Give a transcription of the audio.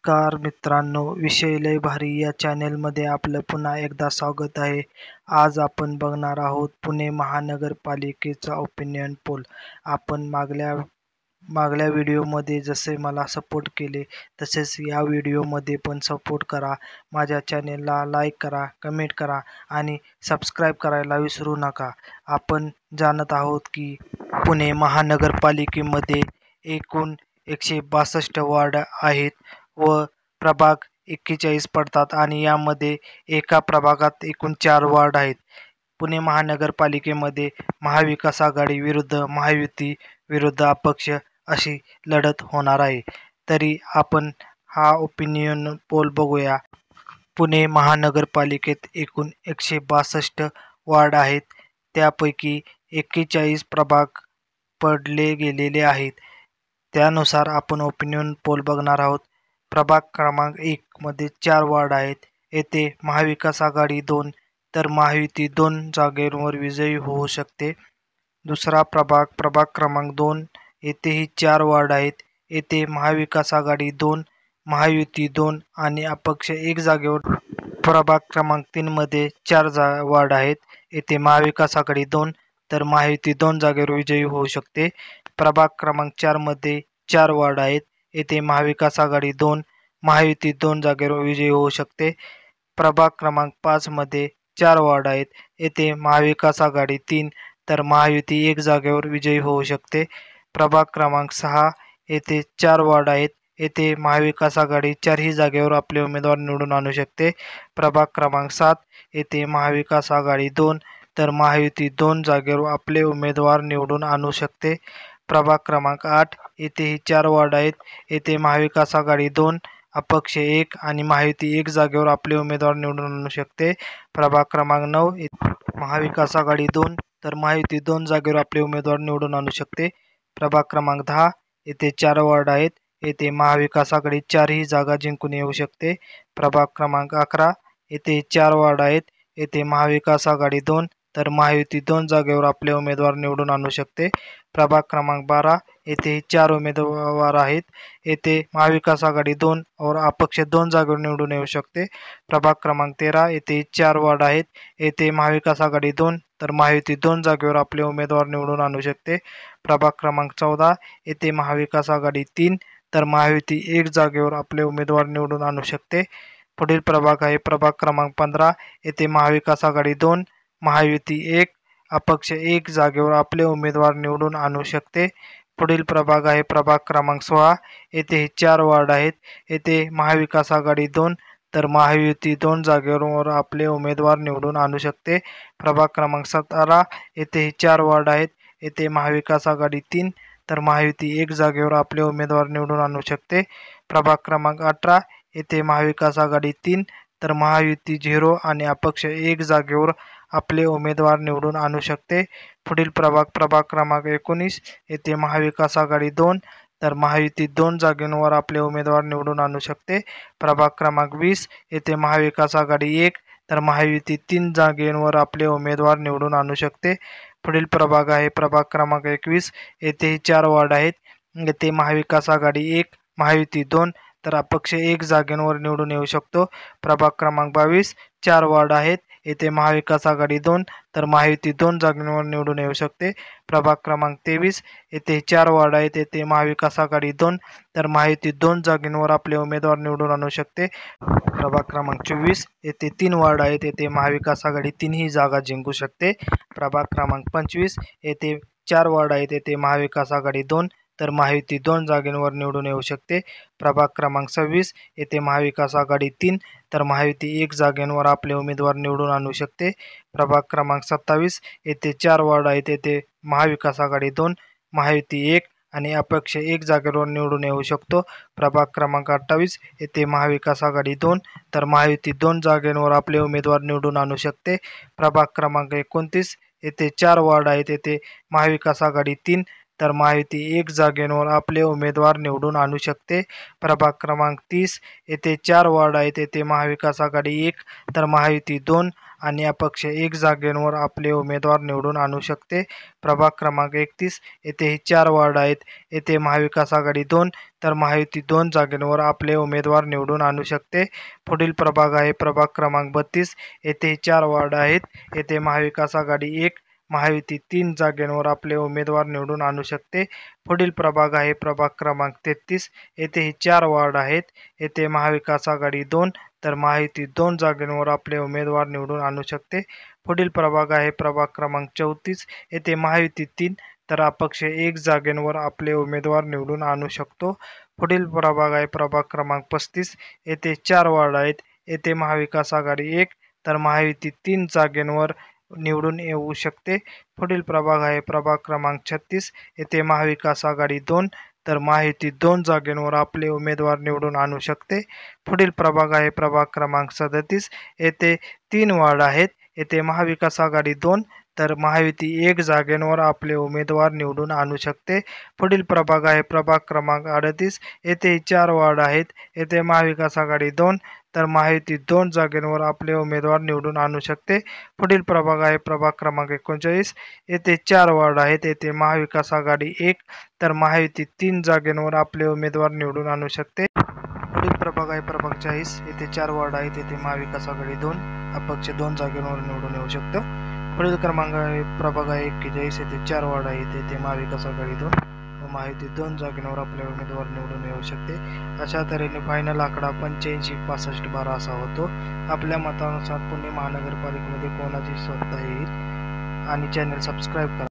नमस्कार मित्रांनो, विषय लय भारी या चॅनेलमध्ये आपलं पुन्हा एकदा स्वागत आहे. आज आपण बघणार आहोत पुणे महानगरपालिकेचा ओपिनियन पोल. आपण मागल्या व्हिडिओमध्ये जसे मला सपोर्ट केले तसेच या व्हिडिओमध्ये पण सपोर्ट करा. माझ्या चॅनेलला लाईक करा, कमेंट करा आणि सबस्क्राईब करायला विसरू नका. आपण जाणत आहोत की पुणे महानगरपालिकेमध्ये एकूण 162 वार्ड आहेत व प्रभाग 41 पडतात आणि यामध्ये एका प्रभागात एकूण 4 वार्ड आहेत. पुणे महानगरपालिकेमध्ये महाविकास आघाडी विरुद्ध महायुती विरुद्ध अपक्ष अशी लढत होणार आहे. तरी आपण हा ओपिनियन पोल बघूया. पुणे महानगरपालिकेत एकूण 162 वार्ड आहेत. त्यापैकी 41 प्रभाग पडले गेलेले आहेत. त्यानुसार आपण ओपिनियन पोल बघणार आहोत. प्रभाग क्रमांक 1 मध्ये 4 वार्ड आहेत. येथे महाविकास आघाडी 2 तर महायुती 2 जागेवर विजयी होऊ शकते. दुसरा प्रभाग क्रमांक 2 येथेही 4 वार्ड आहेत. येथे महाविकास आघाडी 2, महायुती 2 आणि अपक्ष 1 जागेवर. प्रभाग क्रमांक 3 मध्ये 4 वार्ड आहेत. येथे महाविकास आघाडी 2 तर महायुती 2 जागेवर विजयी होऊ शकते. प्रभाग क्रमांक 4 मध्ये 4 वार्ड आहेत. येथे महाविकास आघाडी 2, महायुती 2 जागेवर विजयी होऊ शकते. प्रभाग क्रमांक 5 मध्ये 4 वार्ड आहेत. येथे महाविकास आघाडी 3 तर महायुती 1 जागेवर विजयी होऊ शकते. प्रभाग क्रमांक 6 येथे 4 वार्ड आहेत. येथे महाविकास आघाडी 4ही जागेवर आपले उमेदवार निवडून आणू शकते. प्रभाग क्रमांक 7 येथे महाविकास आघाडी 2 तर महायुती 2 जागेवर आपले उमेदवार निवडून आणू शकते. प्रभाग क्रमांक 8 येथेही 4 वार्ड आहेत. येथे महाविकास आघाडी 2, अपक्ष 1 आणि महायुती 1 जागेवर आपले उमेदवार निवडून आणू शकते. प्रभाग क्रमांक 9 महाविकास आघाडी 2 तर महायुती 2 जागेवर आपले उमेदवार निवडून आणू शकते. प्रभाग क्रमांक 10 येथे 4 वार्ड आहेत. येथे महाविकास आघाडी 4ही जागा जिंकून येऊ शकते. प्रभाग क्रमांक 11 येथे 4 वार्ड आहेत. येथे महाविकास आघाडी 2 तर महायुती 2 जागेवर आपले उमेदवार निवडून आणू शकते. प्रभाग क्रमांक 12 येथे 4 उमेदवार आहेत. येथे महाविकास आघाडी 2 और अपक्ष 2 जागेवर निवडून येऊ शकते. प्रभाग क्रमांक 13 येथे 4 वार्ड आहेत. येथे महाविकास आघाडी 2 तर महायुती 2 जागेवर आपले उमेदवार निवडून आणू शकते. प्रभाग क्रमांक 14 येथे महाविकास आघाडी 3 तर महायुती 1 जागेवर आपले उमेदवार निवडून आणू शकते. पुढील प्रभाग आहे प्रभाग क्रमांक 15 येथे महाविकास आघाडी 2, महायुती 1, अपक्ष 1 जागेवर आपले उमेदवार निवडून आणू शकते. पुढील प्रभाग आहे प्रभाग क्रमांक 16 येथे 4 वार्ड आहेत. येथे महाविकास आघाडी 2 तर महायुती 2 जागेवर आपले उमेदवार निवडून आणू शकते. प्रभाग क्रमांक 17 येथे 4 वार्ड आहेत. येथे महाविकास आघाडी 3 तर महायुती 1 जागेवर आपले उमेदवार निवडून आणू शकते. प्रभाग क्रमांक 18 येथे महाविकास आघाडी 3 तर महायुती 0 आणि अपक्ष 1 जागेवर आपले उमेदवार निवडून आणू शकते. पुढील प्रभाग क्रमांक 19 येथे महाविकास आघाडी 2 तर महायुती 2 जागेवर आपले उमेदवार निवडून आणू शकते. प्रभाग क्रमांक 20 येथे महाविकास आघाडी 1 तर महायुती 3 जागेवर आपले उमेदवार निवडून आणू शकते. पुढील प्रभाग आहे प्रभाग क्रमांक 21 येथेही 4 वार्ड आहेत. येथे महाविकास आघाडी 1, महायुती 2 तर अपक्ष 1 जागेवर निवडून येऊ शकतो. प्रभाग क्रमांक 22 4 वार्ड आहेत. येथे महाविकास आघाडी 2 तर महायुती 2 जागेवर निवडून येऊ शकते. प्रभाग क्रमांक 23 येथे 4 वार्ड आहेत. येथे महाविकास आघाडी 2 तर महायुती 2 जागेवर आपले उमेदवार निवडून आणू शकते. प्रभाग क्रमांक 24 येथे 3 वार्ड आहेत. येथे महाविकास आघाडी 3ही जागा जिंकू शकते. प्रभाग क्रमांक 25 येथे 4 वार्ड आहेत. येथे महाविकास आघाडी 2 तर महायुती 2 जागेवर निवडून येऊ शकते. प्रभाग क्रमांक 26 येथे महाविकास आघाडी 3 तर महायुती 1 जागेवर आपले उमेदवार निवडून आणू शकते. प्रभाग क्रमांक 27 येथे 4 वार्ड आहेत. येथे महाविकास आघाडी 2, महायुती 1 आणि अपक्ष 1 जागेवर निवडून येऊ शकतो. प्रभाग क्रमांक 28 येथे महाविकास आघाडी 2 तर महायुती 2 जागेवर आपले उमेदवार निवडून आणू शकते. प्रभाग क्रमांक 29 येथे 4 वार्ड आहेत. येथे महाविकास आघाडी 3 तर महायुती 1 जागेवर आपले उमेदवार निवडून आणू शकते. प्रभाग क्रमांक 30 येथे 4 वॉर्ड आहेत. येथे महाविकास आघाडी 1 तर महायुती 2 आणि अपक्ष 1 जागेवर आपले उमेदवार निवडून आणू शकते. प्रभाग क्रमांक 31 येथे 4 वॉर्ड आहेत. येथे महाविकास आघाडी 2 तर महायुती 2 जागेवर आपले उमेदवार निवडून आणू शकते. पुढील प्रभाग आहे प्रभाग क्रमांक 32 येथे 4 वॉर्ड आहेत. येथे महाविकास आघाडी 1 महायुती 3 जागेवर आपले उमेदवार निवडून आणू शकते. पुढील प्रभाग आहे प्रभाग क्रमांक 33 येथे 4 वॉर्ड आहेत. येथे महाविकास आघाडी 2 तर महायुती 2 जागेवर आपले उमेदवार निवडून आणू शकते. पुढील प्रभाग आहे प्रभाग क्रमांक 34 येथे महायुती 3 तर अपक्ष 1 जागेवर आपले उमेदवार निवडून आणू शकतो. पुढील प्रभाग आहे प्रभाग क्रमांक 35 येथे 4 वॉर्ड आहेत. येथे महाविकास आघाडी 1 तर महायुती 3 जागेवर निवडून येऊ शकते. पुढील प्रभाग आहे प्रभाग क्रमांक 36 येथे महाविकास आघाडी 2 तर महायुती 2 जागेवर आपले उमेदवार निवडून आणू शकते. पुढील प्रभाग आहे प्रभाग क्रमांक 37 येथे 3 वॉर्ड आहेत. येथे महाविकास आघाडी 2 तर महायुती 1 जागेवर आपले उमेदवार निवडून आणू शकते. पुढील प्रभाग आहे प्रभाग क्रमांक 38 येथे 4 वॉर्ड आहेत. येथे महाविकास आघाडी 2 तर महायुती 2 जागेवर आपले उमेदवार निवडून आणू शकते. पुढील प्रभाग आहे प्रभाग क्रमांक 39 येथे 4 वॉर्ड आहेत. येथे महाविकास आघाडी 1 तर महायुती 3 जागेवर आपले उमेदवार निवडून आणू शकते. पुढील प्रभाग आहे प्रभाग 40 येथे 4 वॉर्ड आहेत. येथे महाविकास आघाडी 2 अपक्ष 2 जागेवर निवडून येऊ शकतो. पुढील क्रमांक आहे प्रभाग आहे 41 येथे 4 वॉर्ड आहेत. येथे महाविकास आघाडी 2 व महायुती 2 जागेवर आपले उमेदवार निवडून येऊ शकते. अशा तऱ्हेने फायनल आकडा 85-65-12 असा होतो. आपल्या मतानुसार पुणे महानगरपालिकेमध्ये कोणाची सत्ता येईल आणि चॅनल सबस्क्राईब करा.